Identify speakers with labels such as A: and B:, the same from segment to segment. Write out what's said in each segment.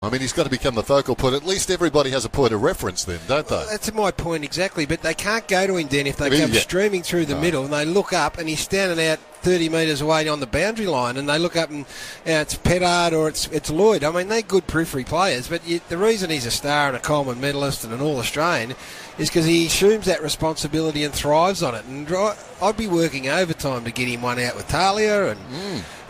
A: I mean, he's got to become the focal point. At least everybody has a point of reference then, don't they?
B: Well, that's my point exactly. But they can't go to him then if they come streaming through the middle and they look up and he's standing out 30 metres away on the boundary line and they look up and it's Pettard or it's Lloyd. I mean, they're good periphery players, but the reason he's a star and a Coleman medalist and an All-Australian is because he assumes that responsibility and thrives on it. And I'd be working overtime to get him one out with Talia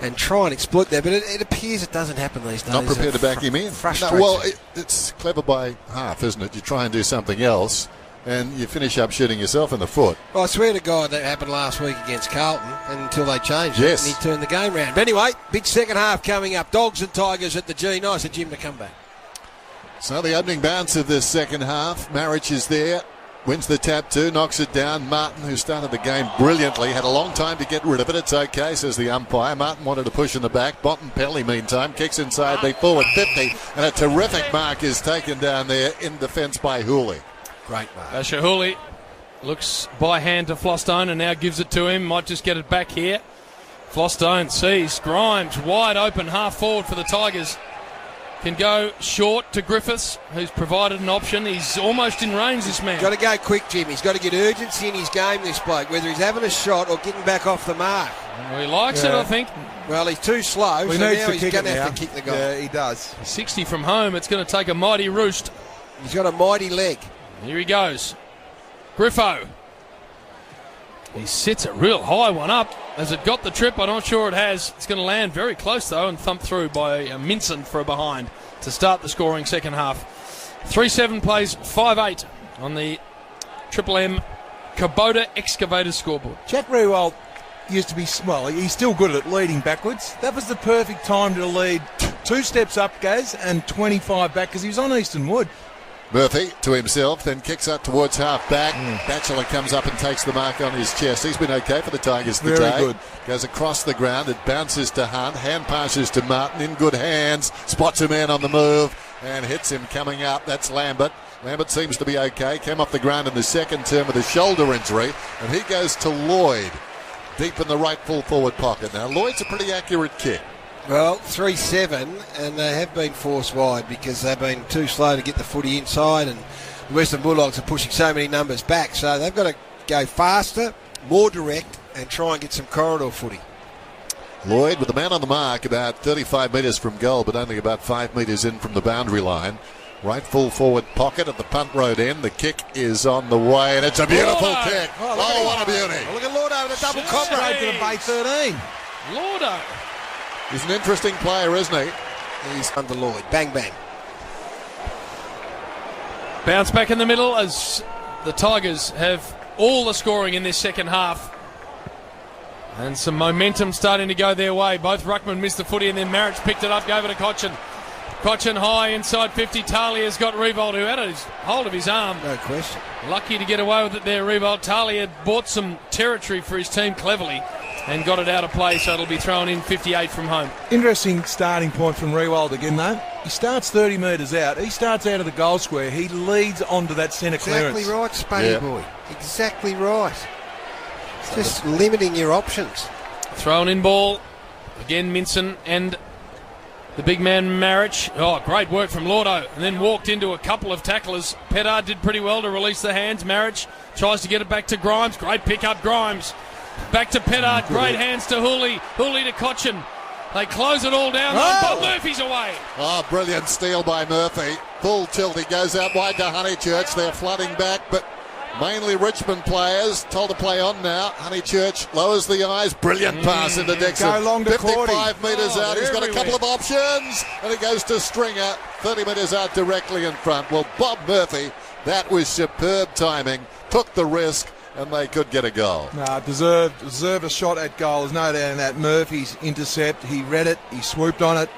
B: and try and exploit that. But it appears it doesn't happen these days.
A: Not prepared to back him in.
B: Frustrating.
A: No, well, it's clever by half, isn't it? You try and do something else and you finish up shooting yourself in the foot.
B: Well, I swear to God that happened last week against Carlton until they changed it and he turned the game round. But anyway, big second half coming up. Dogs and Tigers at the G. Nice of Jim to come back.
A: So the opening bounce of this second half. Marich is there. Wins the tap too, knocks it down. Martin, who started the game brilliantly, had a long time to get rid of it. It's okay, says the umpire. Martin wanted to push in the back. Bontempelli, meantime, kicks inside the forward 50. And a terrific mark is taken down there in defence by Hooley.
B: Great mark.
C: Hooley looks by hand to Flostone and now gives it to him. Might just get it back here. Flostone sees Grimes wide open, half forward for the Tigers. Can go short to Griffiths, who's provided an option. He's almost in range, this man.
B: Got to go quick, Jim. He's got to get urgency in his game, this bloke, whether he's having a shot or getting back off the mark.
C: Well, he likes it, I think.
B: Well, he's too slow, so now he's going to have to kick the goal.
D: Yeah, he does.
C: 60 from home. It's going to take a mighty roost.
B: He's got a mighty leg.
C: Here he goes. Griffo. He sits a real high one up. Has it got the trip? I'm not sure it has. It's going to land very close, though, and thumped through by Minson for a behind to start the scoring second half. 3-7 plays 5-8 on the Triple M Kubota Excavator scoreboard.
D: Jack Riewoldt used to be, well, he's still good at leading backwards. That was the perfect time to lead 2 steps up, Gaz, and 25 back because he was on Eastern Wood.
A: Murphy to himself, then kicks up towards half back. Batchelor comes up and takes the mark on his chest. He's been okay for the Tigers today.
D: Very good.
A: Goes across the ground. It bounces to Hunt. Hand passes to Martin in good hands. Spots a man on the move and hits him coming up. That's Lambert. Lambert seems to be okay. Came off the ground in the second term with a shoulder injury. And he goes to Lloyd deep in the right full forward pocket. Now, Lloyd's a pretty accurate kick.
B: Well, 3-7, and they have been forced wide because they've been too slow to get the footy inside, and the Western Bulldogs are pushing so many numbers back, so they've got to go faster, more direct, and try and get some corridor footy.
A: Lloyd with the man on the mark about 35 metres from goal, but only about 5 metres in from the boundary line. Right full forward pocket at the punt road end. The kick is on the way, and it's a beautiful kick. Oh, what a beauty.
B: Oh, look at Lordo with a double combo
D: to the Bay 13.
C: Lordo.
A: He's an interesting player, isn't he?
B: He's under Lloyd. Bang, bang.
C: Bounce back in the middle as the Tigers have all the scoring in this second half. And some momentum starting to go their way. Both ruckmen missed the footy and then Marich picked it up, gave it to Cochin. Cochin high inside 50. Talia's got Riewoldt, who had hold of his arm.
B: No question.
C: Lucky to get away with it there, Riewoldt. Talia bought some territory for his team cleverly and got it out of play, so it'll be thrown in 58 from home.
D: Interesting starting point from Riewoldt again, though. He starts 30 metres out. He starts out of the goal square. He leads onto that centre clearance.
B: Exactly right, Spaddy boy. Exactly right. It's just limiting your options.
C: Thrown in ball. Again, Minson and the big man Marich. Oh, great work from Lordo. And then walked into a couple of tacklers. Pettard did pretty well to release the hands. Marich tries to get it back to Grimes. Great pick up, Grimes. Back to Pettard. Great hands to Hooley. Hooley to Cochin. They close it all down. Bob Murphy's away.
A: Oh, brilliant steal by Murphy. Full tilt. He goes out wide to Honeychurch. They're flooding back, but mainly Richmond players. Told to play on now. Honeychurch lowers the eyes. Brilliant pass into Dixon.
D: Go long to
A: 55 metres out. He's got a couple of options. And he goes to Stringer. 30 metres out directly in front. Well, Bob Murphy, that was superb timing. Took the risk. And they could get a goal.
D: No, deserved a shot at goal. There's no doubt in that. Murphy's intercept. He read it. He swooped on it.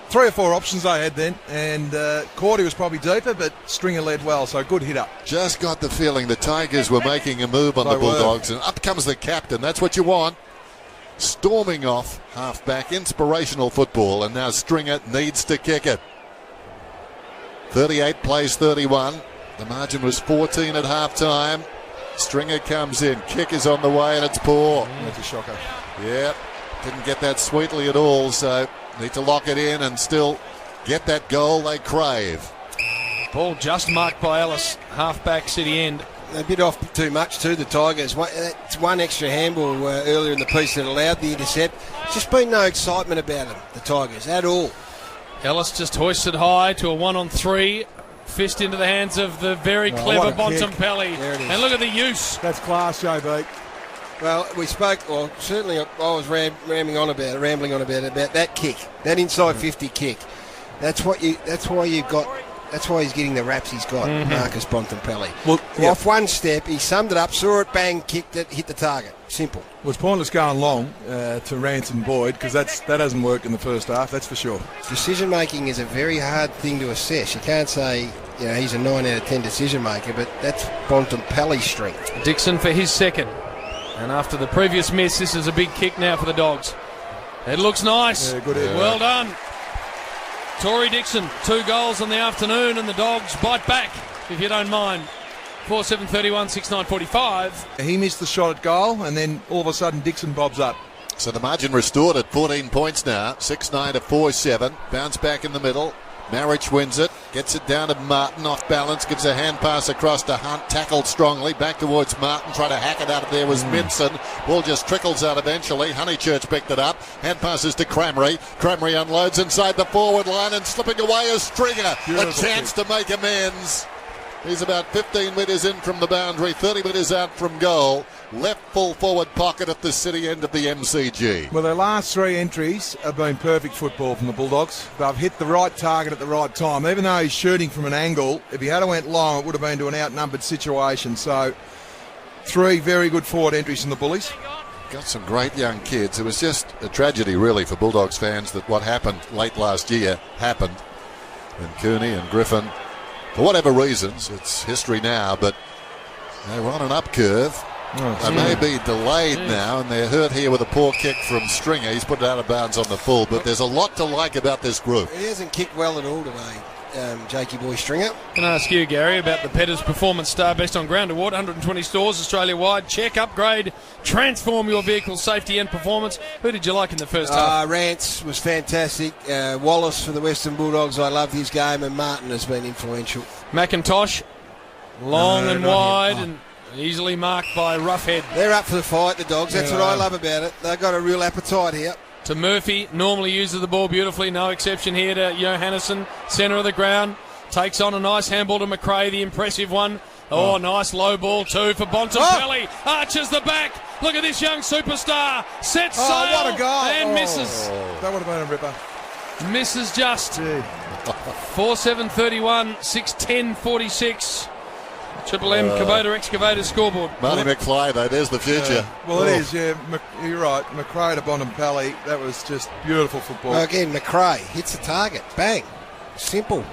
D: 3 or 4 options they had then. And Cordy was probably deeper, but Stringer led well. So good hit up.
A: Just got the feeling the Tigers were making a move on the Bulldogs. And up comes the captain. That's what you want. Storming off half-back. Inspirational football. And now Stringer needs to kick it. 38 plays 31. The margin was 14 at half-time. Stringer comes in, kick is on the way, and it's poor.
D: That's a shocker.
A: Yeah, didn't get that sweetly at all, so need to lock it in and still get that goal they crave.
C: Ball just marked by Ellis, half-back City end.
B: A bit off too much too, the Tigers. That's one extra handball earlier in the piece that allowed the intercept. There's just been no excitement about them, the Tigers, at all.
C: Ellis just hoisted high to a 1-on-3. Fist into the hands of the very clever Bontempelli. And look at the use.
D: That's class, JB.
B: Well, we spoke, or certainly I was rambling on about that kick, that inside 50 kick. That's why he's getting the raps he's got, Marcus Bontempelli. Well, off one step, he summed it up, saw it, bang, kicked it, hit the target. Simple.
D: Well, it's pointless going long to Ranson Boyd because that hasn't worked in the first half, that's for sure.
B: Decision making is a very hard thing to assess. You can't say he's a 9 out of 10 decision maker, but that's Bontempelli's strength.
C: Dixon for his second. And after the previous miss, this is a big kick now for the Dogs. It looks nice.
D: Yeah, good hit.
C: Well done. Tory Dixon, 2 goals in the afternoon, and the Dogs bite back, if you don't mind. 4-7-31, 6-9-45.
D: He missed the shot at goal, and then all of a sudden Dixon bobs up.
A: So the margin restored at 14 points now. 6-9 to 4-7. Bounce back in the middle. Marriage wins it. Gets it down to Martin, off balance. Gives a hand pass across to Hunt. Tackled strongly. Back towards Martin. Trying to hack it out of there was Minson. Ball just trickles out eventually. Honeychurch picked it up. Hand passes to Cramry. Cramry unloads inside the forward line and slipping away is Stringer. A chance to make amends. He's about 15 metres in from the boundary, 30 metres out from goal. Left full forward pocket at the City end of the MCG.
D: Well, their last 3 entries have been perfect football from the Bulldogs. They've hit the right target at the right time. Even though he's shooting from an angle, if he had went long, it would have been to an outnumbered situation. So 3 very good forward entries from the Bullies.
A: Got some great young kids. It was just a tragedy, really, for Bulldogs fans that what happened late last year happened. And Cooney and Griffin, for whatever reasons, it's history now, but they were on an up curve. They may be delayed now, and they're hurt here with a poor kick from Stringer. He's put it out of bounds on the full, but there's a lot to like about this group.
B: He hasn't kicked well at all today, Jakey Boy Stringer.
C: Can I ask you, Gary, about the Petters Performance Star Best on Ground Award? 120 stores Australia-wide. Check, upgrade, transform your vehicle's safety and performance. Who did you like in the first half?
B: Rance was fantastic. Wallace for the Western Bulldogs, I loved his game, and Martin has been influential.
C: McIntosh, long and wide and easily marked by Roughhead.
B: They're up for the fight, the Dogs. That's what I love about it. They've got a real appetite here.
C: To Murphy, normally uses the ball beautifully, no exception here to Johannesson, centre of the ground. Takes on a nice handball to McRae, the impressive one. Nice low ball too for Bontempelli. Arches the back. Look at this young superstar. Sets sail
D: what a goal.
C: And misses.
D: That would have been a ripper.
C: Misses just. 4-7-31, 6-10-46. Triple M Kubota Excavator scoreboard.
A: Marty McFly, though, there's the future.
D: Well, it is, yeah. You're right. McRae to Bontempelli, that was just beautiful football.
B: Well, again, McRae hits the target. Bang. Simple.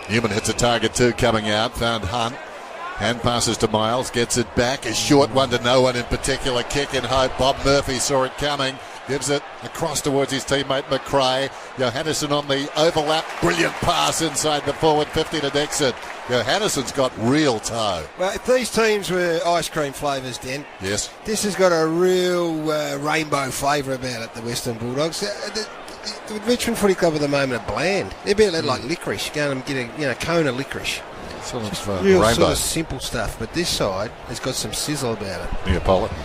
A: Newman hits a target too coming out. Found Hunt. Hand passes to Miles. Gets it back. A short one to no one in particular. Kick in hope. Bob Murphy saw it coming. Gives it across towards his teammate McRae. Johannesson on the overlap. Brilliant pass inside the forward 50 to Dixon. Johannesson's got real toe.
B: Well, if these teams were ice cream flavours, Dan,
A: yes,
B: this has got a real rainbow flavour about it, the Western Bulldogs. The Richmond Footy Club at the moment are bland. They're a bit like licorice. Go and get a cone of licorice.
A: Sort of
B: real
A: rainbow.
B: sort of simple stuff, but this side has got some sizzle about it.
A: Neapolitan.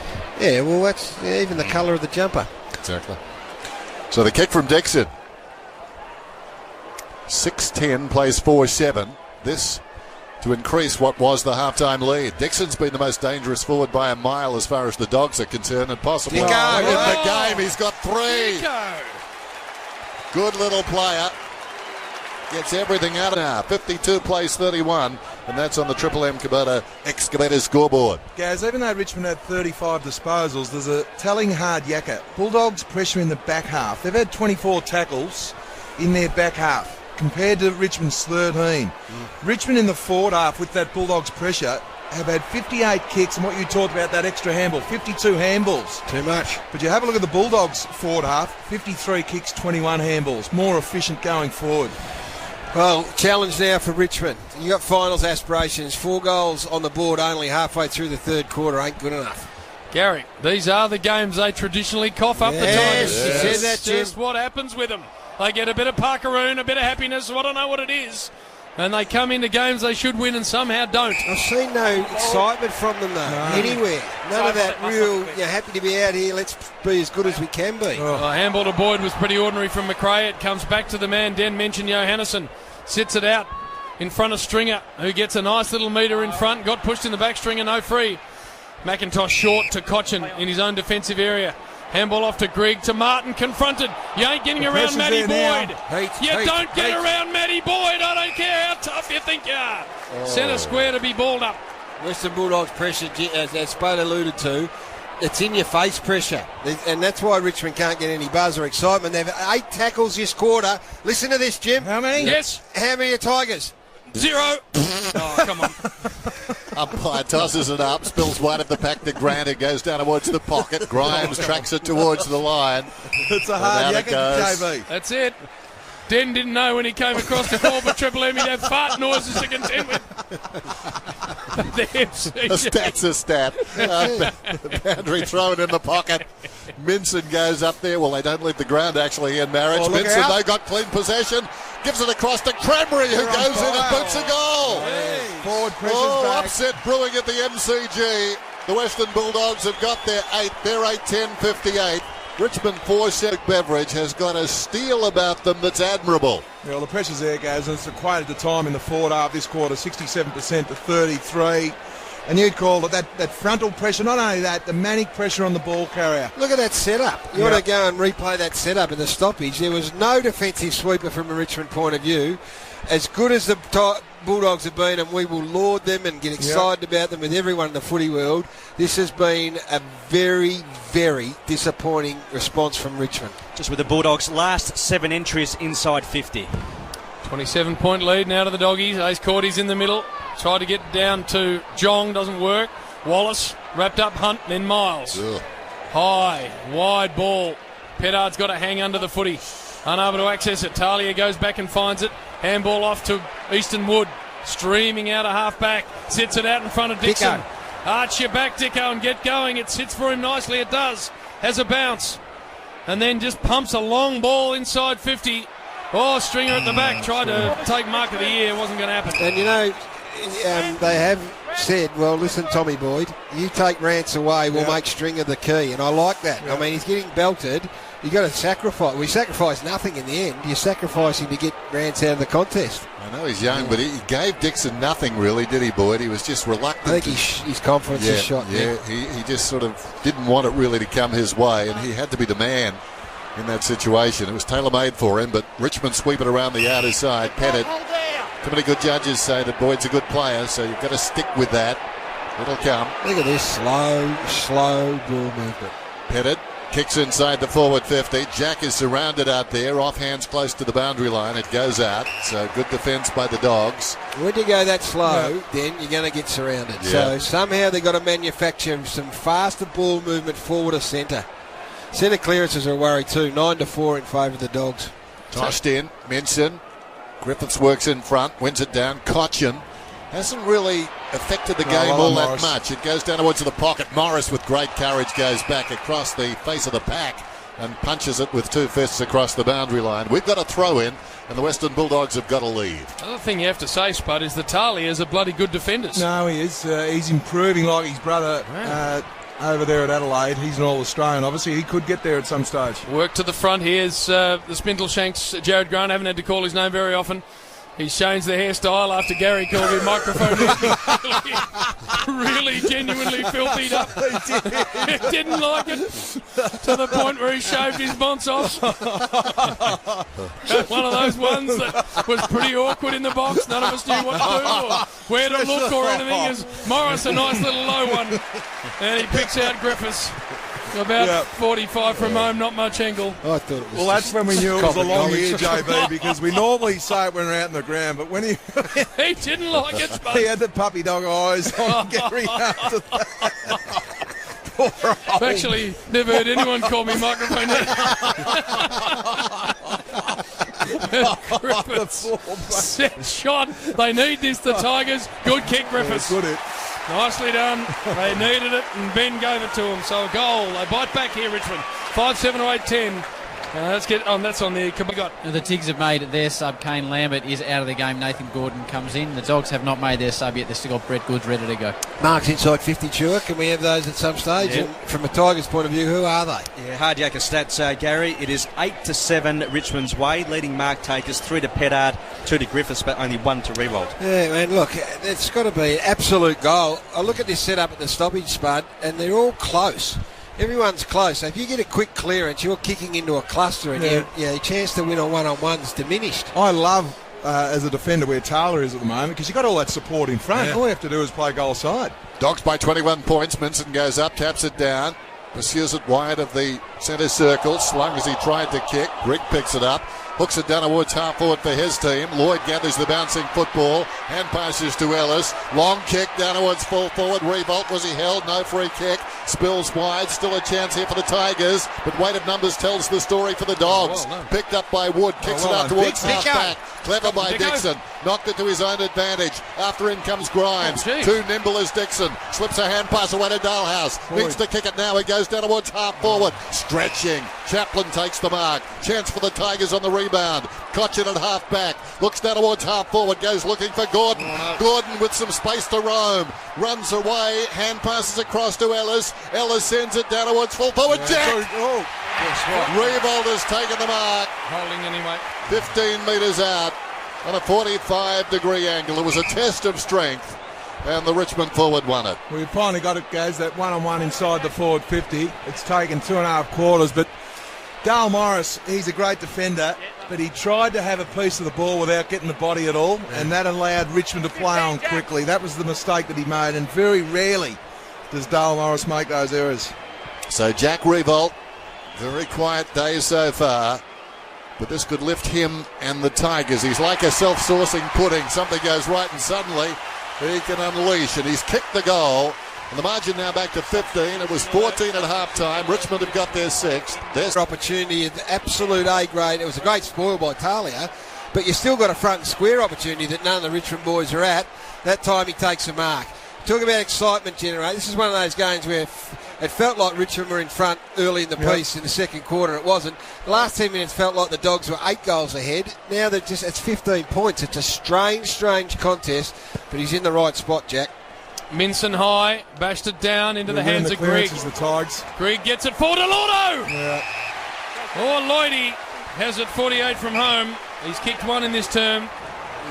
B: Yeah, well, that's even the colour of the jumper.
A: Exactly. So the kick from Dixon. 6-10 plays 4-7. This to increase what was the halftime lead. Dixon's been the most dangerous forward by a mile as far as the Dogs are concerned, and possibly in the game. He's got 3.
C: Nico.
A: Good little player. Gets everything out of now. 52 plays 31, and that's on the Triple M Kubota Excavator scoreboard.
D: Gaz, even though Richmond had 35 disposals, there's a telling hard yakka. Bulldogs pressure in the back half. They've had 24 tackles in their back half compared to Richmond's 13. Richmond in the forward half with that Bulldogs pressure have had 58 kicks, and what you talked about, that extra handball, 52 handballs.
B: Too much.
D: But you have a look at the Bulldogs forward half, 53 kicks, 21 handballs. More efficient going forward.
B: Well, challenge now for Richmond. You got finals aspirations. 4 goals on the board only halfway through the third quarter ain't good enough.
C: Gary, these are the games they traditionally cough up the Tigers.
B: Yes, you said that, Jim.
C: Just what happens with them. They get a bit of parkeroon, a bit of happiness. I don't know what it is. And they come into games they should win and somehow don't.
B: I've seen no excitement from them, though, anywhere. None of that real, happy to be out here, let's be as good as we can be.
C: Handball to Boyd was pretty ordinary from McRae. It comes back to the man, Den mentioned Johannesson. Sits it out in front of Stringer, who gets a nice little metre in front. Got pushed in the back, Stringer no free. McIntosh short to Cochin in his own defensive area. Handball off to Grigg, to Martin, confronted. You ain't getting around Matty Boyd. You don't get around Matty Boyd. I don't care how tough you think you are. Centre square to be balled up.
B: Western Bulldogs pressure, as Spade alluded to, it's in your face pressure. And that's why Richmond can't get any buzz or excitement. They've 8 tackles this quarter. Listen to this, Jim.
D: How many?
C: Yes.
B: How many are Tigers?
C: 0. Oh, come on.
A: Umpire tosses it up, spills one of the pack to Grant, it goes down towards the pocket. Grimes tracks it towards the line.
D: It's a hard yakka to KB.
C: That's it. Den didn't know when he came across the call for Triple M he'd have fart noises to contend with.
A: A stat's a stat. Boundary thrown in the pocket. Minson goes up there. Well, they don't leave the ground actually in Marriage. Minson, they got clean possession. Gives it across to Cranberry, who goes in and boots a goal.
D: Forward pressure's back.
A: Upset brewing at the MCG. The Western Bulldogs have got their 8. They're 8-10-58. Richmond 4. Cedric Beveridge has got a steal about them that's admirable.
D: Yeah, well, the pressure's there, guys, and it's equated the time in the forward half this quarter, 67% to 33. And you'd call it that frontal pressure. Not only that, the manic pressure on the ball carrier.
B: Look at that setup. You want to go and replay that setup in the stoppage. There was no defensive sweeper from a Richmond point of view. As good as the Bulldogs have been, and we will laud them and get excited about them with everyone in the footy world, this has been a very, very disappointing response from Richmond.
E: Just with the Bulldogs' last 7 entries inside 50.
C: 27-point lead now to the Doggies. Ace Cordy's in the middle. Tried to get down to Jong, doesn't work. Wallace wrapped up Hunt, then Miles.
A: Ugh.
C: High, wide ball. Pettard's got to hang under the footy. Unable to access it. Talia goes back and finds it. Handball off to Easton Wood. Streaming out a half-back. Sits it out in front of Dixon. Arch your back, Dicko, and get going. It sits for him nicely. It does. Has a bounce. And then just pumps a long ball inside 50. Oh, Stringer at the back. Tried to take mark of the year. It wasn't going to happen.
B: And, you know, they have said, well, listen, Tommy Boyd, you take Rance away, we'll make Stringer the key. And I like that. I mean, he's getting belted. You've got to sacrifice. We sacrifice nothing in the end. You're sacrificing to get Rance out of the contest.
A: I know he's young, but he gave Dixon nothing really, did he, Boyd? He was just reluctant.
B: I think his confidence is shot.
A: Yeah, he just sort of didn't want it really to come his way, and he had to be the man in that situation. It was tailor-made for him, but Richmond sweep it around the outer side. Pettit. Too many good judges say that Boyd's a good player, so you've got to stick with that. It'll come.
B: Look at this slow ball movement.
A: Pettit kicks inside the forward 50. Jack is surrounded out there, off hands close to the boundary line. It goes out, so good defence by the Dogs.
B: When you go that slow, then you're going to get surrounded.
A: Yeah.
B: So somehow they've got to manufacture some faster ball movement forward of centre. Centre clearances are a worry too. 9-4 in favour of the Dogs.
A: Tossed in, Minson. Griffiths works in front, wins it down. Cochin hasn't really affected the game all that much. It goes down towards the pocket. Morris with great courage goes back across the face of the pack and punches it with 2 fists across the boundary line. We've got a throw in, and the Western Bulldogs have got a lead.
C: Another thing you have to say, Spud, is that Talia's a bloody good defender.
D: No, he is. He's improving like his brother over there at Adelaide. He's an All-Australian. Obviously, he could get there at some stage.
C: Work to the front. Here's the Spindleshanks, Jared Grant. I haven't had to call his name very often. He's changed the hairstyle after Gary called him microphone. really genuinely filthied up. He didn't like it to the point where he shaved his bonce off. One of those ones that was pretty awkward in the box. None of us knew what to do or where to look or anything. As Morris, a nice little low one. And he picks out Griffiths. About 45 from home, not much angle.
B: I thought it was.
D: Well, that's when we knew it was a long year, JB, because we normally say it when we're out in the ground, but when
C: he didn't like it, Spud.
D: He had the puppy dog eyes on Gary after that.
C: I've actually never heard anyone call me microphone. Griffiths, set shot. They need this, the Tigers. Good kick, Griffiths.
D: Good hit.
C: Nicely done. They needed it, and Ben gave it to them. So a goal. They bite back here, Richmond. 5-7 to 8-10. Let's get on. That's on the.
F: The Tigs have made their sub. Kane Lambert is out of the game. Nathan Gordon comes in. The Dogs have not made their sub yet. They've still got Brett Goods ready to go.
B: Mark's inside 50, Chua. Can we have those at some stage?
E: Yep.
B: And from a Tigers point of view, who are they?
E: Yeah, hard yakka stats, Gary. It is 8-7 Richmond's way, leading mark takers 3 to Pettard, 2 to Griffiths, but only 1 to Riewoldt.
B: Yeah, man, look, it's got to be an absolute goal. I look at this setup at the stoppage, Spud, and they're all close. Everyone's close. So if you get a quick clearance, you're kicking into a cluster, and your chance to win on one-on-one's diminished.
D: I love, as a defender, where Taylor is at the moment, because you've got all that support in front.
B: Yeah.
D: All you have to do is play goal side.
A: Dogs by 21 points. Minson goes up, taps it down, pursues it wide of the centre circle, slung as he tried to kick. Grigg picks it up, hooks it down towards half forward for his team. Lloyd gathers the bouncing football, hand passes to Ellis. Long kick down towards full forward. Riewoldt, was he held? No, free kick. Spills wide, still a chance here for the Tigers, but weight of numbers tells the story for the Dogs. Picked up by Wood, kicks it out towards half back. Clever by Dixon, knocked it to his own advantage. After him comes Grimes, too nimble as Dixon, slips a hand pass away to Dalhouse, needs to kick it now, he goes down towards half forward, stretching, Chaplin takes the mark, chance for the Tigers on the rebound. Cotchin at half back, looks down towards half forward, goes looking for Gordon. Gordon with some space to roam, runs away, hand passes across to Ellis. Ellis sends it down towards full forward. Jack! Riewoldt has taken the mark.
C: Holding anyway.
A: 15 metres out on a 45-degree angle. It was a test of strength, and the Richmond forward won it.
D: We finally got it, guys, that one-on-one inside the forward 50. It's taken 2.5 quarters, but Dale Morris, he's a great defender, but he tried to have a piece of the ball without getting the body at all, and that allowed Richmond to play on quickly. That was the mistake that he made, and very rarely does Dale Morris make those errors.
A: So Jack Riewoldt, very quiet day so far, but this could lift him and the Tigers. He's like a self-sourcing pudding. Something goes right and suddenly he can unleash, and he's kicked the goal. And the margin now back to 15. It was 14 at half-time. Richmond have got their sixth. Their
B: opportunity, an absolute A grade. It was a great spoil by Talia, but you still got a front and square opportunity that none of the Richmond boys are at. That time he takes a mark. Talk about excitement generate. This is one of those games where it felt like Richmond were in front early in the piece in the second quarter. It wasn't. The last 10 minutes felt like the Dogs were 8 goals ahead. Now they're it's 15 points. It's a strange contest, but he's in the right spot, Jack.
C: Minson high, bashed it down into the hands of Grigg. Grigg gets it for Delordo.
D: Yeah.
C: Oh, Lloydie has it 48 from home. He's kicked one in this term.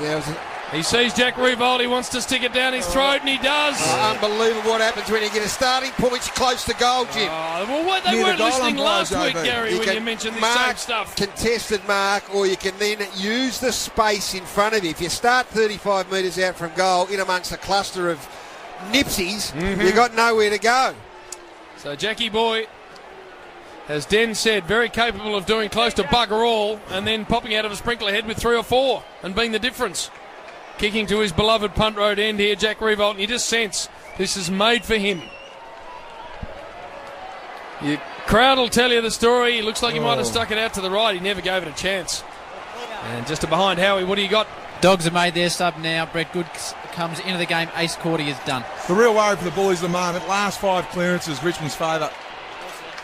B: Yeah,
C: he sees Jack Riewoldt. He wants to stick it down his throat, and he does.
B: Unbelievable what happens when you get a starting point close to goal, Jim.
C: Well, they weren't listening last week, Gary, when you mentioned this same stuff.
B: Contested mark, or you can then use the space in front of you. If you start 35 metres out from goal in amongst a cluster of nipsies, you've got nowhere to go.
C: So Jackie Boy, as Den said, very capable of doing close to bugger all and then popping out of a sprinkler head with 3 or 4 and being the difference. Kicking to his beloved punt road end here, Jack Riewoldt, and you just sense this is made for him. Your crowd will tell you the story. He looks like he might have stuck it out to the right. He never gave it a chance. And just to behind Howie, what do you got?
F: Dogs have made their sub now. Brett Goods comes into the game. Ace Cordy is done.
D: The real worry for the Bullies at the moment, last 5 clearances, Richmond's favour.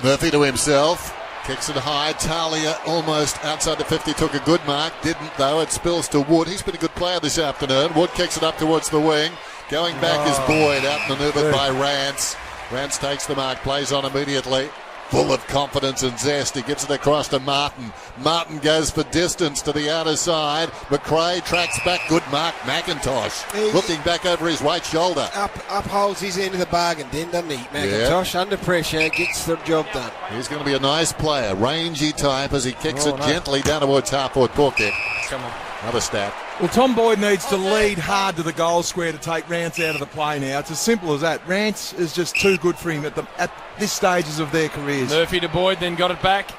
A: Murphy to himself. Kicks it high. Talia almost outside the 50. Took a good mark. Didn't, though. It spills to Wood. He's been a good player this afternoon. Wood kicks it up towards the wing. Going back is Boyd. Outmanoeuvred by Rance. Rance takes the mark. Plays on immediately. Full of confidence and zest. He gives it across to Martin. Martin goes for distance to the outer side. McRae tracks back. Good mark. McIntosh looking back over his right shoulder.
B: Upholds his end of the bargain then, doesn't he? McIntosh under pressure gets the job done.
A: He's going to be a nice player. Rangy type as he kicks it gently down towards half-forward. Poor kick.
C: Come on.
A: Another stat.
D: Well, Tom Boyd needs to lead hard to the goal square to take Rance out of the play now. It's as simple as that. Rance is just too good for him at this stages of their careers.
C: Murphy to Boyd, then got it back.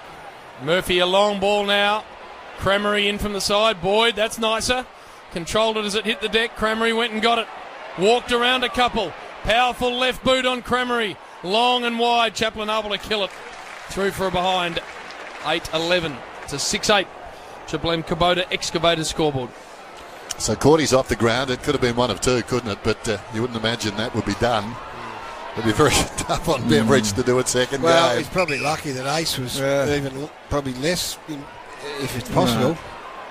C: Murphy a long ball now. Cramery in from the side. Boyd, that's nicer. Controlled it as it hit the deck. Cramery went and got it. Walked around a couple. Powerful left boot on Cramery. Long and wide. Chaplin able to kill it. Through for a behind. 8-11 to 6-8. Triple M Kubota Excavator scoreboard.
A: So Cordy's off the ground. It could have been one of two, couldn't it? But you wouldn't imagine that would be done. It'd be very tough on Beveridge to do it second
B: Well,
A: game.
B: he's probably lucky that Ace was even probably less, if it's possible.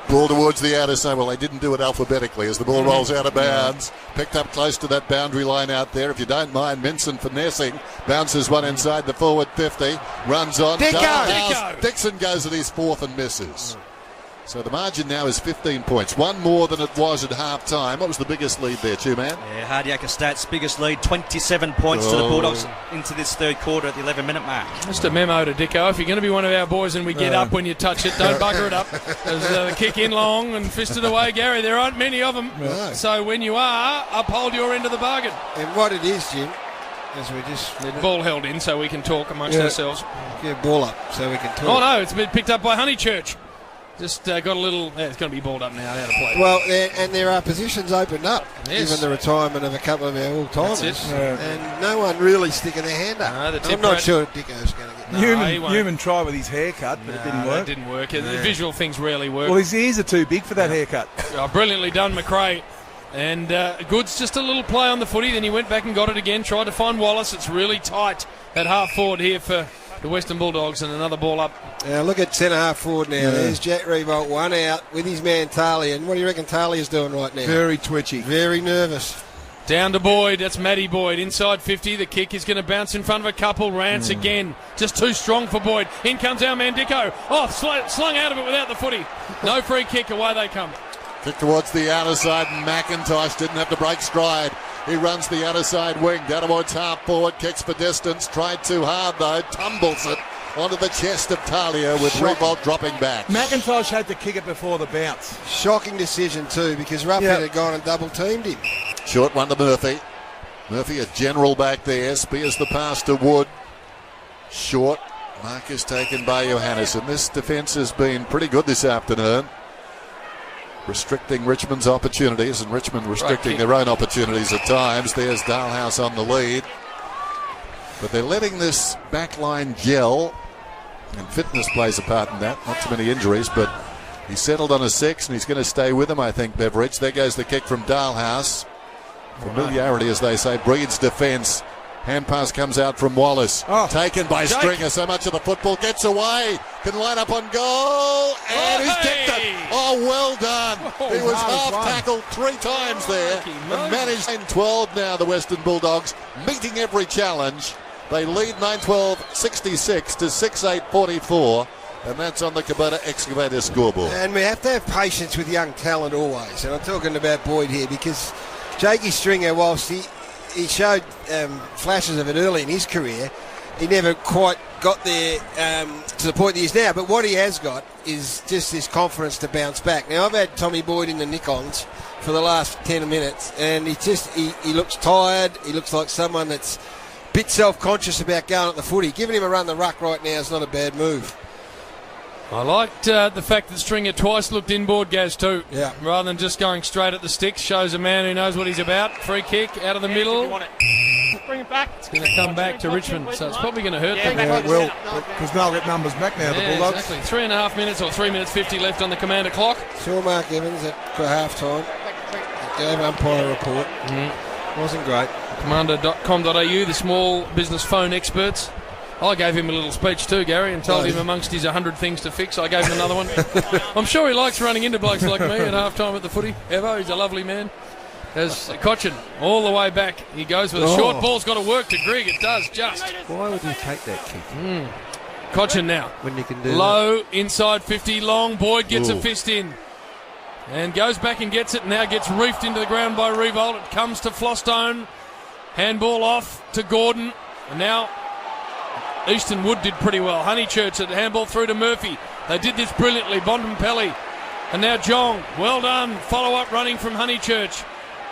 A: Ball towards the outer side. Well, they didn't do it alphabetically as the ball rolls out of bounds. Picked up close to that boundary line out there. If you don't mind, Minson finessing. Bounces one inside the forward 50. Runs on.
B: Dicko!
A: Dixon goes at his fourth and misses. So the margin now is 15 points. One more than it was at half-time. What was the biggest lead there, two-man?
E: Yeah, Hardiaker Stats' biggest lead, 27 points to the Bulldogs into this third quarter at the 11-minute mark.
C: Just a memo to Dicko. If you're going to be one of our boys and we get up when you touch it, don't bugger it up. There's a kick in long and fisted away, Gary. There aren't many of them.
B: No.
C: So when you are, uphold your end of the bargain.
B: And what it is, Jim, is we just...
C: Ball held in so we can talk amongst ourselves.
B: Get ball up so we can talk.
C: Oh, no, it's been picked up by Honeychurch. Just got a little... it's going to be balled up now, out of play.
B: Well, there are positions opened up,
C: Yes.
B: given the retirement of a couple of our all-timers.
C: That's it.
B: And no one really sticking their hand up.
C: No, the
B: I'm
C: tip
B: not
C: rate-
B: sure Dicko's going to get...
C: he won't.
D: Newman tried with his haircut, but it didn't work.
C: That didn't work. The visual things rarely work.
D: Well, his ears are too big for that haircut.
C: Brilliantly done, McRae. And Goods just a little play on the footy. Then he went back and got it again. Tried to find Wallace. It's really tight at half forward here for the Western Bulldogs, and another ball up.
B: Now look at centre half forward now. There's Jack Revolt, one out with his man Talia. And what do you reckon Talia's doing right now?
D: Very twitchy.
B: Very nervous.
C: Down to Boyd. That's Matty Boyd. Inside 50. The kick is going to bounce in front of a couple. Rance again. Just too strong for Boyd. In comes our man Dicko. Oh, slung out of it without the footy. No free kick. Away they come.
A: Kick towards the outer side. McIntosh didn't have to break stride. He runs the outer side wing. Down towards half forward. Kicks for distance. Tried too hard though. Tumbles it onto the chest of Talia with Revolt dropping back.
D: McIntosh had to kick it before the bounce.
B: Shocking decision too, because Ruffhead had gone and double teamed him.
A: Short one to Murphy. Murphy a general back there. Spears the pass to Wood. Short. Mark is taken by Johannesson. This defence has been pretty good this afternoon. Restricting Richmond's opportunities, and Richmond restricting their own opportunities at times. There's Dalhouse on the lead. But they're letting this back line gel, and fitness plays a part in that. Not too many injuries, but he's settled on a 6, and he's going to stay with him, I think, Beveridge. There goes the kick from Dalhouse. Familiarity, as they say, breeds defence. Hand pass comes out from Wallace. Taken by Stringer. So much of the football gets away. Can line up on goal. And he's kicked it. Oh, well done. He was half tackled 3 times there. And managed in 12 now, the Western Bulldogs, meeting every challenge. They lead 9-12-66 to 6-8-44. And that's on the Kubota Excavator scoreboard.
B: And we have to have patience with young talent always. And I'm talking about Boyd here, because Jakey Stringer, whilst he showed flashes of it early in his career, he never quite got there to the point that he is now. But what he has got is just this confidence to bounce back. Now, I've had Tommy Boyd in the Nickons for the last 10 minutes, and he looks tired. He looks like someone that's a bit self-conscious about going at the footy. Giving him a run the ruck right now is not a bad move.
C: I liked the fact that Stringer twice looked inboard, Gaz, too.
B: Yeah.
C: Rather than just going straight at the sticks. Shows a man who knows what he's about. Free kick out of the middle.
G: Bring it back.
C: It's going to come back to Richmond, so it's probably going to hurt them.
D: Yeah, it will, because they'll get numbers back now, the Bulldogs.
C: Exactly. 3.5 minutes or 3 minutes 50 left on the Commander clock.
B: Saw Mark Evans at half-time. Gave umpire a report. Wasn't great.
C: Commander.com.au, the small business phone experts. I gave him a little speech too, Gary, and told him amongst his 100 things to fix, I gave him another one. I'm sure he likes running into blokes like me at half-time at the footy. Evo, he's a lovely man. There's Cochin all the way back. He goes with a short ball's got to work to Grigg. It does just.
H: Why would you take that kick?
C: Cochin now.
H: When you can do
C: low, inside 50, long. Boyd gets a fist in. And goes back and gets it, and now gets reefed into the ground by Revolt. It comes to Flostone. Handball off to Gordon. And now Easton Wood did pretty well. Honeychurch at the handball through to Murphy. They did this brilliantly. Bontempelli. And now Jong. Well done. Follow-up running from Honeychurch.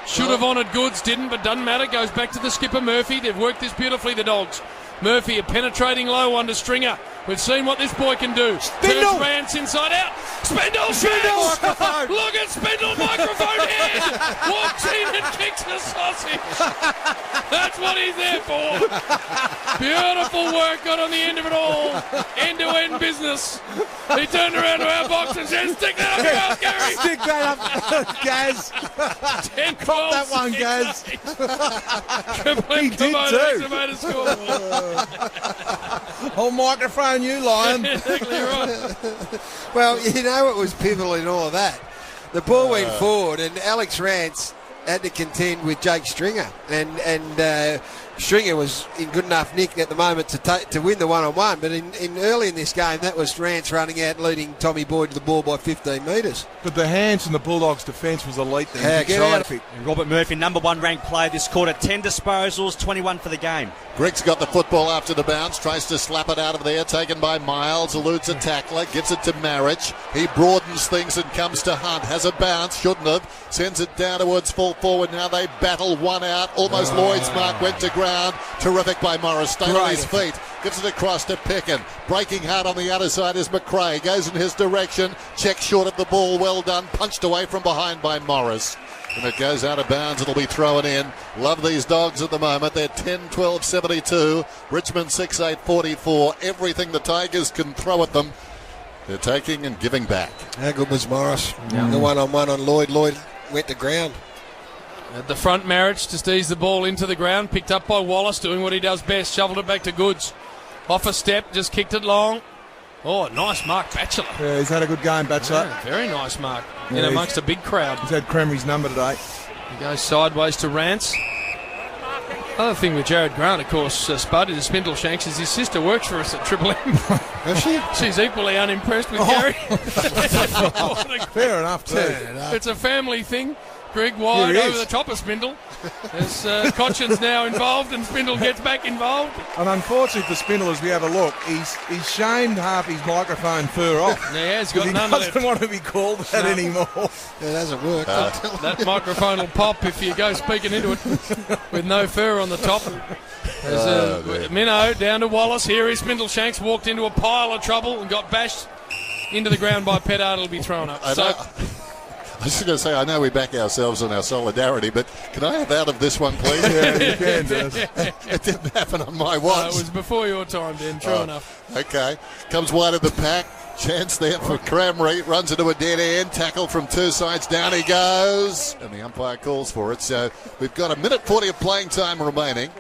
C: Should have honoured Goods, didn't, but doesn't matter. Goes back to the skipper, Murphy. They've worked this beautifully, the Dogs. Murphy, a penetrating low one to Stringer. We've seen what this boy can do.
B: Spindle!
C: Turns Rance inside out. Spindle! Look at Spindle, microphone here! Walks in and kicks the sausage. That's what he's there for. Beautiful work, got on the end of it all. End-to-end business. He turned around to our box and said, stick that up your ass, Gary.
D: Stick that up, Gaz.
C: 10, 12,
D: Cop that one, Gaz.
C: He
D: did too. Whole microphone, you lion.
C: Exactly right.
B: Well, you know what was pivotal in all of that? The ball went forward and Alex Rance had to contend with Jake Stringer. And Stringer was in good enough nick at the moment to win the one-on-one. But in early in this game, that was Rance running out, leading Tommy Boyd to the ball by 15 metres.
D: But the hands in the Bulldogs' defence was elite then.
E: Robert Murphy, number 1 ranked player this quarter, 10 disposals, 21 for the game.
A: Griggs got the football after the bounce, tries to slap it out of there, taken by Miles, eludes a tackler, gives it to Marich. He broadens things and comes to Hunt, has a bounce, shouldn't have, sends it down towards full forward. Now they battle one out, almost Lloyd's mark, went to ground. Terrific by Morris, stayed on his feet, gives it across to Pickin. Breaking hard on the other side is McRae, goes in his direction, checks short of the ball, well done, punched away from behind by Morris. And it goes out of bounds, it'll be thrown in. Love these Dogs at the moment. They're 10-12-72. Richmond 6-8-44. Everything the Tigers can throw at them, they're taking and giving back.
B: How good was Morris? The one-on-one on Lloyd. Lloyd went to ground.
C: At the front, Marich just eased the ball into the ground. Picked up by Wallace, doing what he does best. Shoveled it back to Goods. Off a step, just kicked it long. Oh, nice mark, Batchelor.
D: Yeah, he's had a good game, Batchelor.
C: Yeah, very nice mark. In amongst a big crowd.
D: He's had Cremery's number today.
C: He goes sideways to Rance. Other thing with Jared Grant, of course, Spud is Spindle Shanks, is his sister works for us at Triple M.
B: Is she?
C: She's equally unimpressed with Gary.
D: Fair enough, too.
C: It's a family thing. Greg wide over the top of Spindle. As Cochin's now involved and Spindle gets back involved.
D: And unfortunately for Spindle, as we have a look, he's shamed half his microphone fur off.
C: Yeah, he's got none left.
D: He doesn't want to be called that anymore.
B: It doesn't work.
C: That microphone will pop if you go speaking into it with no fur on the top. There's Minnow down to Wallace. Here is Spindle Shanks, walked into a pile of trouble and got bashed into the ground by Pettard. It'll be thrown up.
A: I was just going to say, I know we back ourselves on our solidarity, but can I have out of this one, please?
D: Yeah, you can, Dennis.
A: It didn't happen on my watch.
C: It was before your time, Dan, true enough.
A: Okay. Comes wide of the pack. Chance there for Cramry. Runs into a dead end. Tackle from two sides. Down he goes. And the umpire calls for it. So we've got 1:40 of playing time remaining.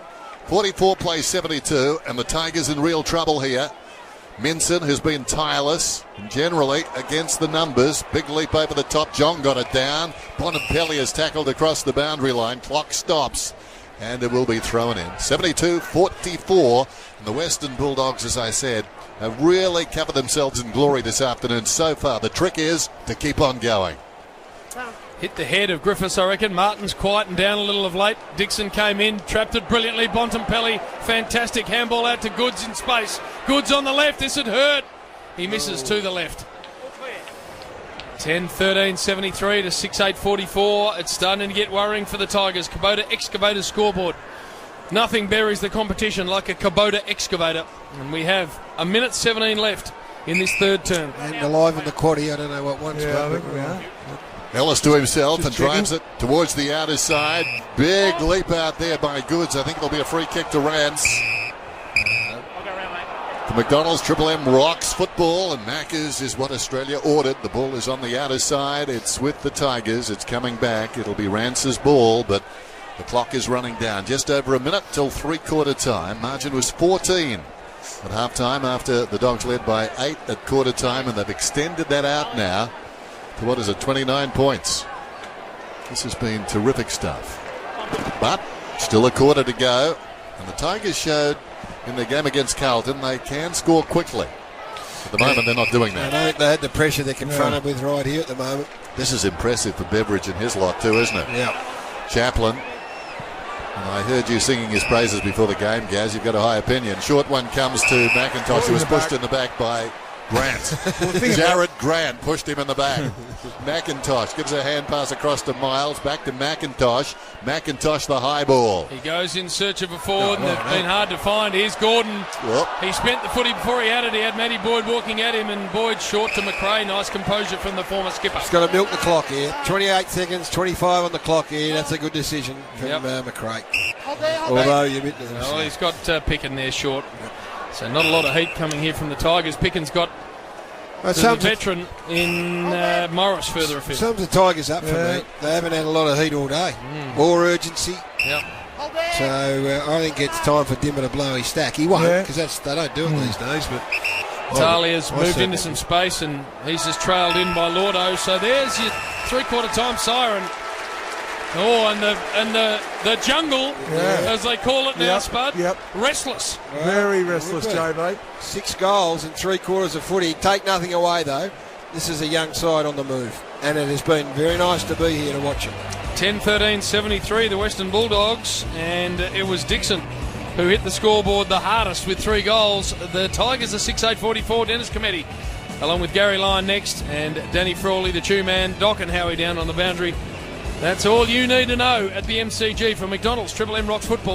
A: 44 plays 72, and the Tigers in real trouble here. Minson, who's been tireless generally against the numbers. Big leap over the top. John got it down. Bonampelli has tackled across the boundary line. Clock stops, and it will be thrown in. 72-44. And the Western Bulldogs, as I said, have really covered themselves in glory this afternoon so far. The trick is to keep on going.
C: Hit the head of Griffiths, I reckon. Martin's quietened down a little of late. Dixon came in, trapped it brilliantly. Bontempelli, fantastic handball out to Goods in space. Goods on the left, this had hurt. He misses to the left. 10-13-73 to 6-8-44. It's starting to get worrying for the Tigers. Kubota excavator scoreboard. Nothing buries the competition like a Kubota excavator. And we have 1:17 left in this third term.
B: And alive in the quaddie, I don't know what one's
D: I think we are.
A: Ellis to himself
D: Just
A: and drives it towards the outer side. Big leap out there by Goods. I think it'll be a free kick to Rance. The McDonald's Triple M rocks football, and Macca's is what Australia ordered. The ball is on the outer side. It's with the Tigers. It's coming back. It'll be Rance's ball, but the clock is running down. Just over a minute till three-quarter time. Margin was 14 at half-time after the Dogs led by 8 at quarter time, and they've extended that out now to what is it, 29 points. This has been terrific stuff. But still a quarter to go, and the Tigers showed in their game against Carlton they can score quickly. At the moment they're not doing that.
B: I think they had the pressure they're confronted with right here at the moment.
A: This is impressive for Beveridge and his lot too, isn't it?
B: Yeah.
A: Chaplin. And I heard you singing his praises before the game, Gaz. You've got a high opinion. Short one comes to McIntosh, who was pushed in the back by Grant. Jared Grant pushed him in the back. McIntosh gives a hand pass across to Miles. Back to McIntosh. McIntosh the high ball.
C: He goes in search of a forward, and they've been hard to find. Here's Gordon. He spent the footy before he had it. He had Matty Boyd walking at him, and Boyd short to McRae. Nice composure from the former skipper.
B: He's got to milk the clock here. 28 seconds, 25 on the clock here. That's a good decision from McRae. Although
C: he's got Picken there short. So not a lot of heat coming here from the Tigers. Picken's got the veteran in Morris further afield.
B: Sums the Tigers up for me. They haven't had a lot of heat all day. More urgency.
C: Yep.
B: So I think it's time for Dimmer to blow his stack. He won't, because they don't do it these days. But
C: Talia's moved into some space, and he's just trailed in by Lordo. So there's your three-quarter time siren. Oh, and the jungle, as they call it now, Spud.
D: Yep.
C: Restless.
D: Very restless, Joe,
B: 6 goals in 3/4 of footy. Take nothing away, though. This is a young side on the move, and it has been very nice to be here to watch it.
C: 10-13-73, the Western Bulldogs, and it was Dixon who hit the scoreboard the hardest with 3 goals. The Tigers are 6-8-44, Dennis Cometti, along with Gary Lyon next, and Danny Frawley, the two-man, Doc and Howie down on the boundary. That's all you need to know at the MCG from McDonald's Triple M Rocks Football.